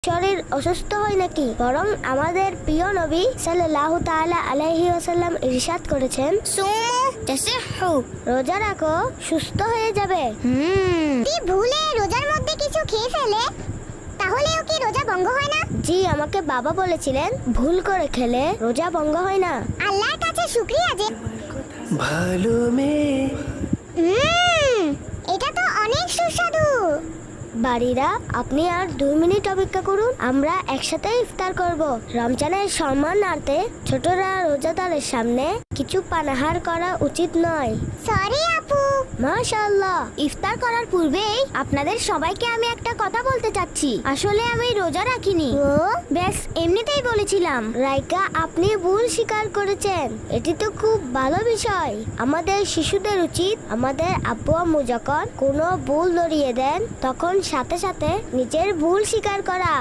শরীর অসুস্থ হয় নাকি, বরং আমাদের প্রিয় নবী সাল্লাল্লাহু তাআলা আলাইহি ওয়াসাল্লাম ইরশাদ করেছেন, সুমু তাসিহু, রোজা রাখো সুস্থ হয়ে যাবে। তুই ভুলে রোজার মধ্যে কিছু খেয়ে ফেলে, তাহলেও কি রোজা ভঙ্গ হয় না? জি, আমাকে বাবা বলেছিলেন ভুল করে খেলে রোজা ভঙ্গ হয় না। আল্লাহর কাছে শুকরিয়া যে ভালো মেয়ে। এটা তো অনেক সুস্বাদু। বাড়িরা, আপনি আর 2 মিনিট অপেক্ষা করুন, আমরা একসাথে ইফতার করব। রমজানের সম্মানার্থে ছোটরা রোজাদারের সামনে কিছু পানাহার করা উচিত নয়। সরি আপু। মাশাআল্লাহ। ইফতার করার পূর্বেই আপনাদের সবাইকে আমি একটা কথা বলতে চাচ্ছি। আসলে আমি রোজা রাখিনি, ও ব্যাস এমনিতেই বলেছিলাম। রাইকা, আপনি ভুল স্বীকার করেছেন, এটি তো খুব ভালো বিষয়। আমাদের শিশুদের উচিত আমাদের আব্বু আম্মু যখন কোনো ভুল ধরিয়ে দেন তখন সাথে সাথে নিজের ভুল স্বীকার করা।